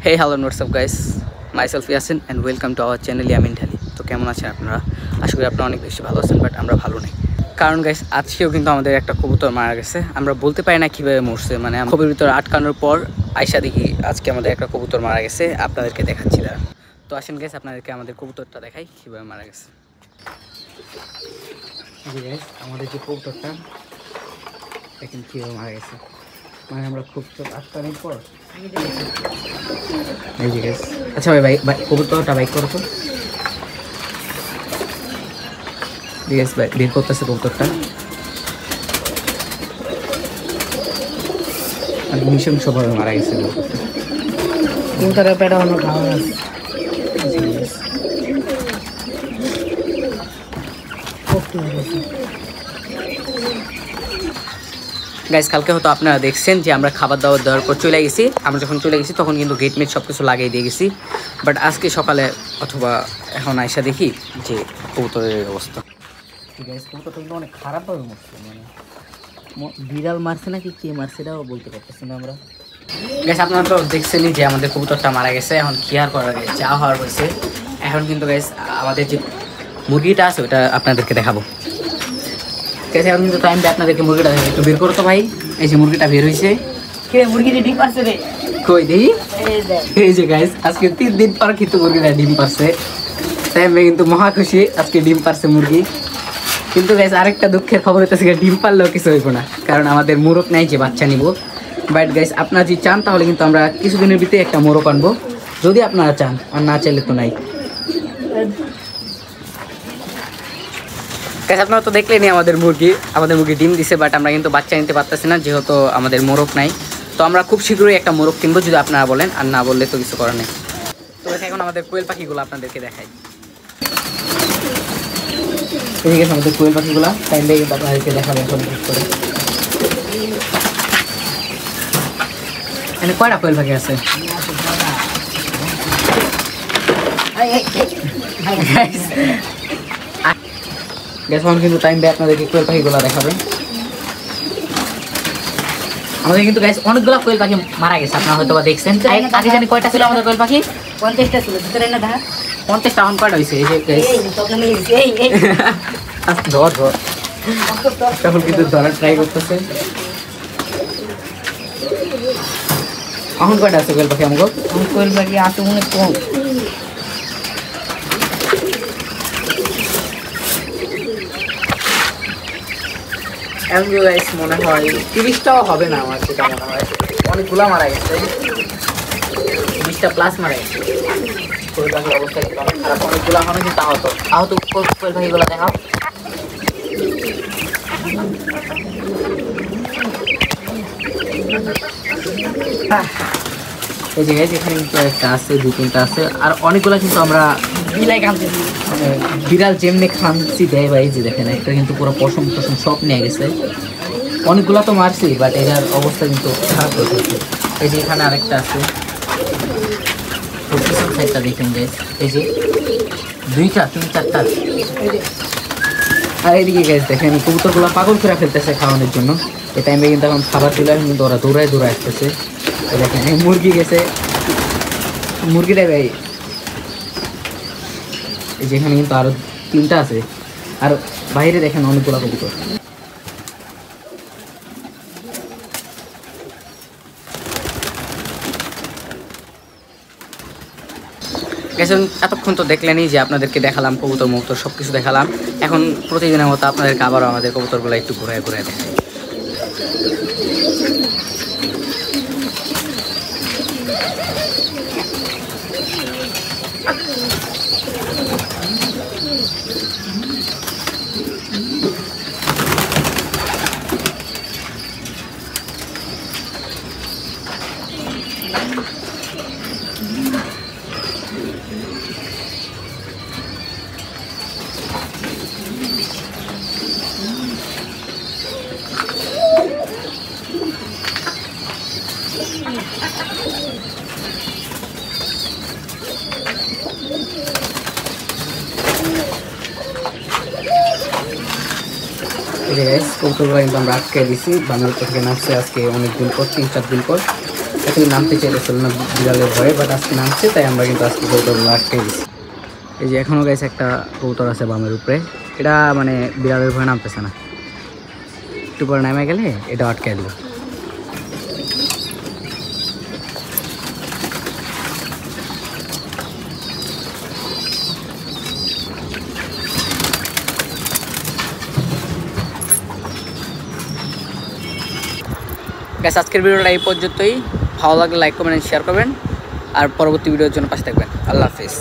Hey, hello, what's up guys? Myself Yasin and welcome to our channel Yamin Thali. তো কেমন আছেন আপনারা? আশা করি আপনারা অনেক বেশি ভালো আছেন, বাট আমরা ভালো নেই। কারণ গাইস আজকেও কিন্তু আমাদের একটা কবুতর মারা গেছে। আমরা বলতে পারি না কিভাবে মরছে, মানে খবরের ভিতরে আটকানোর পর আয়শা দেখি আজকে আমাদের একটা কবুতর মারা গেছে। আপনাদেরকে দেখাচ্ছি দাঁড়ান। তো আসেন গাইস আপনাদেরকে আমাদের কবুতরটা দেখাই কিভাবে মারা গেছে। জি গাইস, আমাদের যে কবুতরটা দেখেন কিভাবে মারা গেছে। মানে আমরা খুব চোখ আটকানোর পর এই যে গাইস। আচ্ছা ভাই কবুতরটা বাইক করো তো। গাইস ভাই বের করতেছে কবুতরটা। আর নৃশংসভাবে মারা গেছে কবুতরের পেটে অন্য খাওয়া আছে। গাইস কালকে হয়তো আপনারা দেখছেন যে আমরা খাবার দাবার দেওয়ার পর চলে গেছি। আমরা যখন চলে গেছি তখন কিন্তু গেট মেট সব কিছু লাগিয়ে দিয়ে গেছি, বাট আজকে সকালে অথবা এখন আইসা দেখি যে কবুতরের অবস্থা। গাইস কবুতরটা কিন্তু অনেক খারাপভাবে মরছে, মানে বিড়াল মারছে নাকি কে মারছে এটাও বলতে পারতেছি না আমরা। গাইস আপনারা তো দেখছেনই যে আমাদের কবুতরটা মারা গেছে। এখন কি আর করা যায়, যা হওয়ার হয়েছে। এখন কিন্তু গাইস আমাদের যে মুরগিটা আছে ওটা আপনাদেরকে দেখাবো। এখন কিন্তু টাইম দিয়ে আপনাদেরকে মুরগিটা একটু বের করো তো ভাই। এই যে মুরগিটা বের হয়েছে। মুরগিটা ডিম পারছে রে, কই দেখি। এই যে গাইস আজকে 3 দিন পর কিন্তু মুরগিটা ডিম পারছে। তাই আমি কিন্তু মহা খুশি, আজকে ডিম পারছে মুরগি। কিন্তু গাইস আরেকটা দুঃখের খবর হইতেছে, ডিম পারলেও কিছু হইব না, কারণ আমাদের মোরগ নাই যে বাচ্চা নিব। বাট গাইস আপনারা যদি চান তাহলে কিন্তু আমরা কিছুদিনের ভিতরে একটা মোরগ আনবো, যদি আপনারা চান, আর না চাইলে তো নাই। গাইস আপনারা তো দেখলেনই আমাদের মুরগি ডিম দিছে, বাট আমরা কিন্তু বাচ্চা নিতে পারতেছি না যেহেতু আমাদের মোরগ নাই। তো আমরা খুব শীঘ্রই একটা মোরগ কিনবো, যদি আপনারা বলেন, আর না বললে তো কিছু করার নেই। তো এখন আমাদের কোয়েল পাখিগুলো আপনাদেরকে দেখাই। এই গেছে আমাদের কোয়েল পাখিগুলো, টাইম দিয়ে কিন্তু আপনাদেরকে দেখাবো এখন করে। এখানে কয়টা কোয়েল পাখি আছে? এখন কিন্তু টাইম দিয়ে আপনাদেরকে কোয়েল পাখিগুলো দেখাবে। আমাদের কিন্তু গাইস অনেকগুলো কোয়েল পাখি মারা গেছে, আপনারা হয়তো বা দেখছেন। আগে জানি কয়টা ছিল আমাদের কোয়েল পাখি? 50টা ছিল। ভিতরে না দেখা 50টা এখন কয়টা হয়েছে? এই যে গাইস ধর তখন কিন্তু ধরার ট্রাই করতেছে। এখন কয়টা আছে কোয়েল পাখি? আমাকে কোয়েল পাখি আছে অনেক কম। গাইস মনে হয় 30টাও হবে না, আমার সেটা মনে হয়। অনেকগুলা মারা গেছে, 20টা প্লাস মারা গেছে। কোয়েল পাখির অবস্থা কিন্তু অনেক খারাপ। অনেকগুলো এখনো কিন্তু আহত কোয়েল পাখিগুলো দেখাও। এই জায়গায় যেখানে কিন্তু একটা আছে, 2-3টা আছে, আর অনেকগুলো কিন্তু আমরা বিড়াল যেমনি খামছি দেয় ভাই। যে দেখেন একটা কিন্তু পুরো পশম সব নিয়ে গেছে। অনেকগুলো তো মারছি, বাট এটার অবস্থা কিন্তু খারাপ হয়েছে। এই যে এখানে আরেকটা আছে, সাইডটা দেখেন গাইস। এই যে 2টা 3-4টা। আর এইদিকে গাইস দেখেন কবুতরগুলো পাগল করে ফেলতেছে খাওয়ানোর জন্য। এই টাইমে কিন্তু এখন খাবার দিলে কিন্তু ওরা দৌড়ায় আসতেছে। দেখেন এই মুরগি গেছে, মুরগিটা ভাই। এই যেখানে কিন্তু আরো 3টা আছে, আর বাইরে দেখেন অনেকগুলো কবুতর। এতক্ষণ তো দেখলেনই যে আপনাদেরকে দেখালাম কবুতর মুক্তর সব কিছু দেখালাম। এখন প্রতিদিনের মতো আপনাদেরকে আবারও আমাদের কবুতরগুলো একটু ঘুরে দেখাই। কবুতরগুলো কিন্তু আমরা আটকে দিছি। বাংলাদেশ থেকে নামছে আজকে অনেকদিন পর, 3-4 দিন পর। থেকে নামতে চাইতেছিল না বিড়ালের ভয়ে, বাট আজকে নামছে, তাই আমরা কিন্তু আজকে কবুতরগুলো আটকে দিচ্ছি। এই যে এখনও গাইছে একটা কবুতর আছে বামের উপরে, এটা মানে বিড়ালের ভয়ে নামতেছে না, একটু পরে নামে গেলে এটা আটকে দিল। গাইস আজকের ভিডিওটা এই পর্যন্তই। ভালো লাগলে লাইক কমেন্ট শেয়ার করবেন, আর পরবর্তী ভিডিওর জন্য পাশে থাকবেন। আল্লাহ হাফিজ।